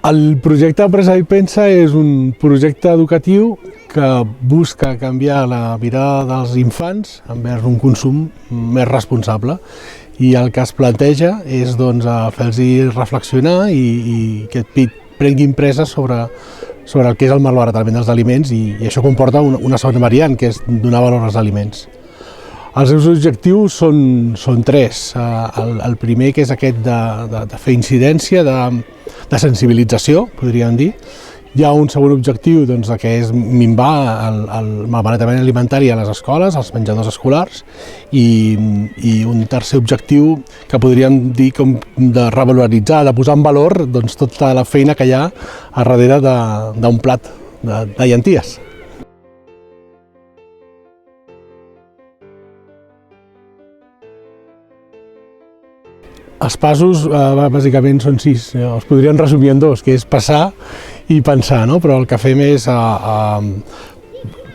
El projecte Presa i Pensa és un projecte educatiu que busca canviar la mirada dels infants envers un consum més responsable, i el que es planteja és fer-los reflexionar i que prenguin preses sobre el que és el malbaratament dels aliments, i això comporta una segona variant, que és donar valor als aliments. Els seus objectius són tres. El primer, que és aquest de fer incidència, de sensibilització, podríem dir. Hi ha un segon objectiu, que és minvar el malbaratament alimentari a les escoles, als menjadors escolars, i un tercer objectiu que podríem dir com de revaloritzar, de posar en valor tota la feina que hi ha a darrere d'un plat de llenties. Els passos bàsicament són 6, els podríem resumir en 2, que és passar i pensar, no? Però el que fem és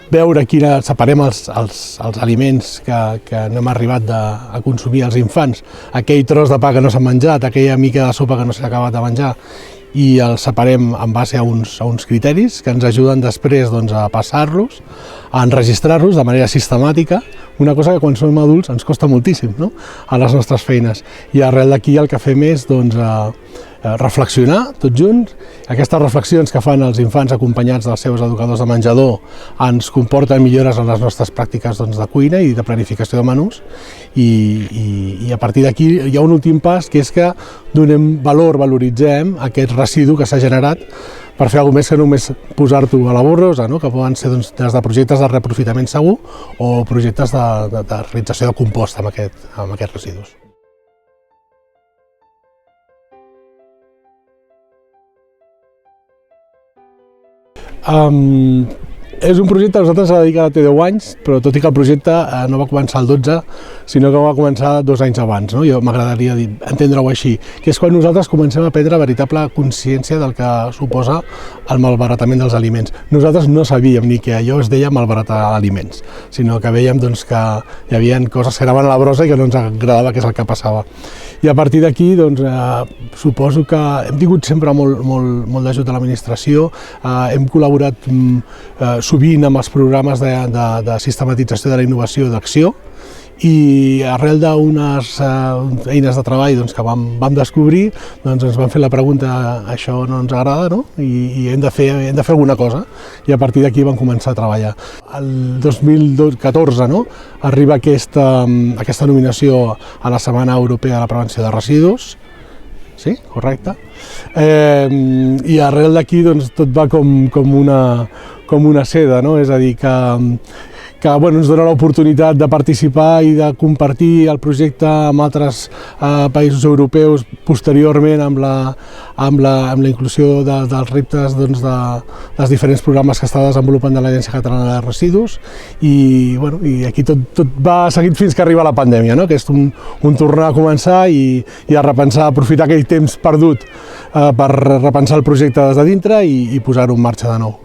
veure separem els aliments que no hem arribat a consumir els infants, aquell tros de pa que no s'ha menjat, aquella mica de sopa que no s'ha acabat de menjar, i els separem en base a uns criteris que ens ajuden després a passar-los, a enregistrar-los de manera sistemàtica, una cosa que quan som adults ens costa moltíssim, no?, a les nostres feines. I arrel d'aquí el que fem és reflexionar tots junts. Aquestes reflexions que fan els infants acompanyats dels seus educadors de menjador ens comporten millores en les nostres pràctiques de cuina i de planificació de menús, i a partir d'aquí hi ha un últim pas, que és que donem valor, valoritzem aquest residu que s'ha generat per fer alguna més que només posar-t'ho a la borrosa, no?, que poden ser des de projectes de reaprofitament segur o projectes de realització de compost amb aquests residus. És un projecte que nosaltres s'ha dedicat té 10 anys, però tot i que el projecte no va començar el 12, sinó que va començar 2 anys abans, no? Jo m'agradaria entendre-ho així, que és quan nosaltres comencem a prendre veritable consciència del que suposa el malbaratament dels aliments. Nosaltres no sabíem ni que allò es deia malbaratar aliments, sinó que veiem que hi havia coses que anaven a la brossa i que no ens agradava, que és el que passava. I a partir d'aquí, suposo que hem tingut sempre molt d'ajut de l'administració, hem col·laborat sovint amb els programes de sistematització de la innovació d'Acció, i arrel d'unes eines de treball que vam descobrir, ens vam fer la pregunta: això no ens agrada, no?, i hem de fer alguna cosa, i a partir d'aquí vam començar a treballar. El 2014 arriba aquesta nominació a la Setmana Europea de la Prevenció de Residus. Sí, correcte. I arrel d'aquí tot va com una seda, no? És a dir, que ens dona l'oportunitat de participar i de compartir el projecte amb altres països europeus, posteriorment amb la inclusió dels reptes dels diferents programes que està desenvolupant de l'Agència Catalana de Residus, i aquí tot va seguit fins que arriba la pandèmia, no?, que és un tornar a començar i a repensar, aprofitar aquell temps perdut per repensar el projecte des de dintre i posar-ho en marxa de nou.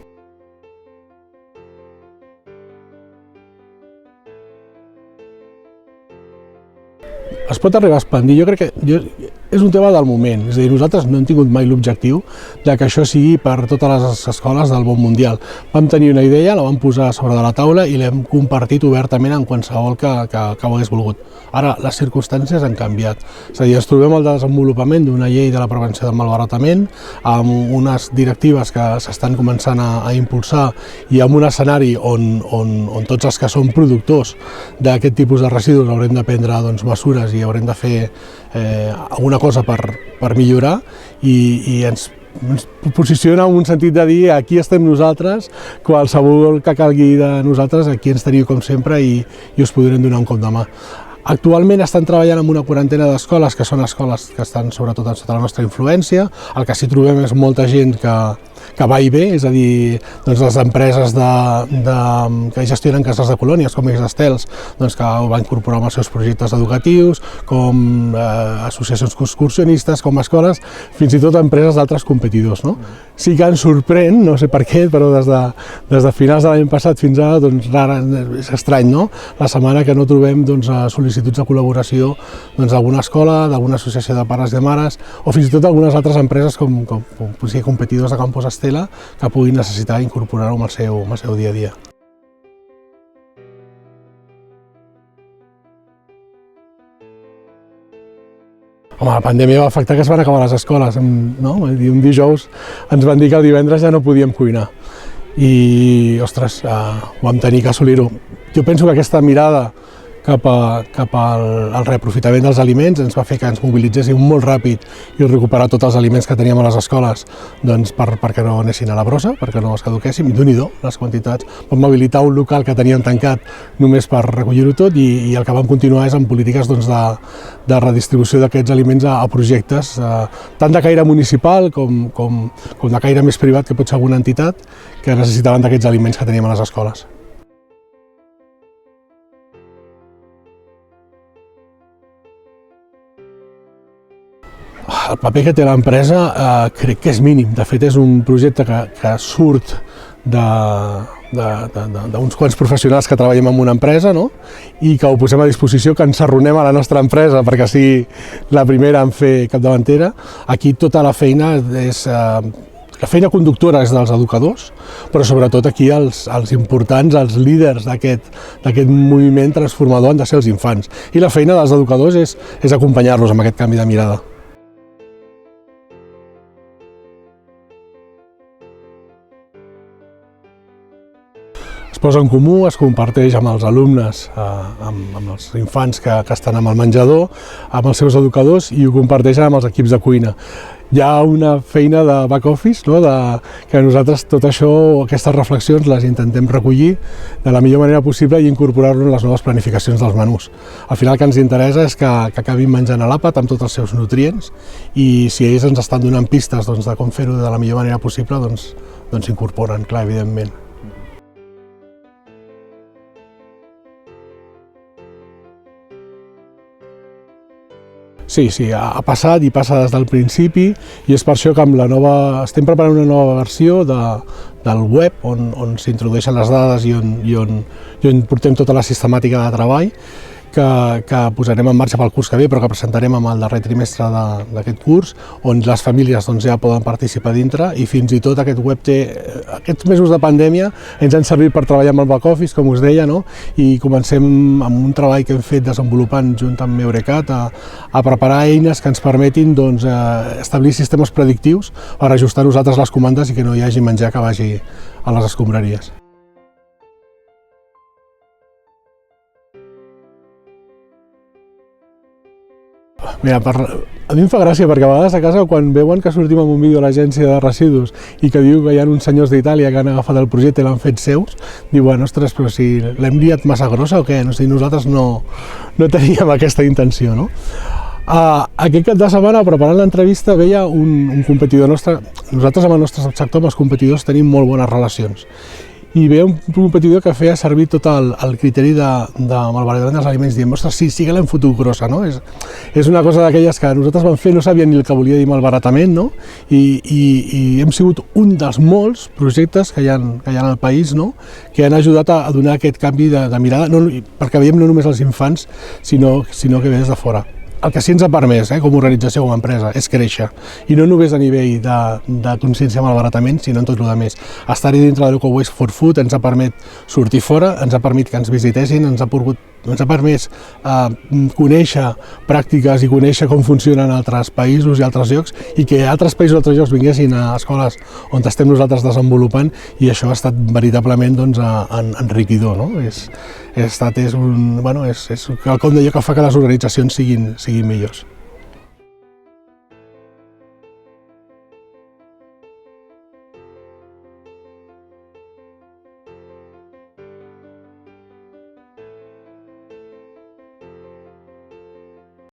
Es pot arribar a expandir. Jo crec que és un tema del moment, és a dir, nosaltres no hem tingut mai l'objectiu que això sigui per totes les escoles del món mundial. Vam tenir una idea, la vam posar sobre de la taula i l'hem compartit obertament amb qualsevol que ho hagués volgut. Ara, les circumstàncies han canviat, és a dir, ens trobem al desenvolupament d'una llei de la prevenció del malbaratament, amb unes directives que s'estan començant a impulsar i amb un escenari on tots els que som productors d'aquest tipus de residus haurem de prendre mesures i haurem de fer alguna cosa per millorar, i ens posiciona en un sentit de dir: aquí estem nosaltres, qualsevol que calgui de nosaltres, aquí ens teniu com sempre i us podrem donar un cop de mà. Actualment estan treballant amb una quarantena d'escoles, que són escoles que estan sobretot sota la nostra influència. El que sí trobem és molta gent que va i ve, és a dir, doncs les empreses que gestionen cases de colònies, com Estels, doncs que ho van incorporar amb els seus projectes educatius, com associacions excursionistes, com escoles, fins i tot empreses d'altres competidors. No? Sí que ens sorprèn, no sé per què, però des de finals de l'any passat fins ara, doncs és estrany, no? La setmana que no trobem sol·licituds de col·laboració d'alguna escola, d'alguna associació de pares i mares, o fins i tot d'algunes altres empreses com competidors de Campus Estela que puguin necessitar incorporar-ho amb el seu dia a dia. Home, la pandèmia va afectar que es van acabar les escoles, no? Un dijous ens van dir que el divendres ja no podíem cuinar i, ostres, vam tenir que assolir-ho. Jo penso que aquesta mirada cap al reaprofitament dels aliments ens va fer que ens mobilitzéssim molt ràpid i recuperar tots els aliments que teníem a les escoles perquè no anessin a la brossa, perquè no es caduquéssim, i Déu-n'hi-do les quantitats. Vam habilitar un local que teníem tancat només per recollir-ho tot i el que vam continuar és amb polítiques de redistribució d'aquests aliments a projectes tant de caire municipal com de caire més privat, que pot ser alguna entitat que necessitaven d'aquests aliments que teníem a les escoles. El paper que té l'empresa crec que és mínim. De fet, és un projecte que surt d'uns quants professionals que treballem en una empresa, no? I que ho posem a disposició, que ens arronem a la nostra empresa perquè sigui la primera en fer capdavantera. Aquí tota la feina conductora és dels educadors, però sobretot aquí els importants, els líders d'aquest moviment transformador han de ser els infants. I la feina dels educadors és acompanyar-los amb aquest canvi de mirada. Es posa en comú, es comparteix amb els alumnes, amb els infants que estan amb el menjador, amb els seus educadors, i ho comparteixen amb els equips de cuina. Hi ha una feina de back office, no? Que nosaltres tot això, aquestes reflexions, les intentem recollir de la millor manera possible i incorporar-lo en les noves planificacions dels menús. Al final el que ens interessa és que acabin menjant a l'àpat amb tots els seus nutrients, i si ells ens estan donant pistes de com fer-ho de la millor manera possible, doncs s'incorporen, clar, evidentment. Sí, ha passat i passa des del principi, i és per això que estem preparant una nova versió del web on s'introdueixen les dades i on portem tota la sistemàtica de treball que posarem en marxa pel curs que ve, però que presentarem amb el darrer trimestre d'aquest curs, on les famílies ja poden participar dintre, i fins i tot aquest web aquests mesos de pandèmia ens han servit per treballar amb el back office, com us deia, no? I comencem amb un treball que hem fet desenvolupant junt amb Eurecat a preparar eines que ens permetin establir sistemes predictius per ajustar nosaltres les comandes i que no hi hagi menjar que vagi a les escombraries. Mira, a mi em fa gràcia perquè a vegades a casa, quan veuen que sortim en un vídeo a l'agència de residus i que diu que hi ha uns senyors d'Itàlia que han agafat el projecte i l'han fet seus, diuen, ostres, però si l'hem liat massa grossa o què? Nosaltres no teníem aquesta intenció, no? Aquest cap de setmana, preparant l'entrevista, veia un competidor nostre. Nosaltres amb el nostre sector, amb els competidors, tenim molt bones relacions. I veia un competidor que feia servir tot el criteri de malbaratament dels aliments, dient, ostres, sí que l'hem fotut grossa, no? És una cosa d'aquelles que nosaltres vam fer, no sabien ni el que volia dir malbaratament, no? I hem sigut un dels molts projectes que hi ha al país, no? Que han ajudat a donar aquest canvi de mirada, perquè veiem no només els infants, sinó que ve des de fora. El que sí ens ha permès, com a organització, com a empresa, és créixer. I no només a nivell de consciència amb el baratament, sinó en tot el més. Estar-hi dintre de l'Eco-Waste for Food ens ha permès sortir fora, ens ha permès que ens visitessin, ens ha permès conèixer pràctiques i conèixer com funcionen altres països i altres llocs, i que altres països i altres llocs vinguessin a escoles on estem nosaltres desenvolupant, i això ha estat veritablement enriquidor, no? És quelcom d'allò que fa que les organitzacions siguin millors.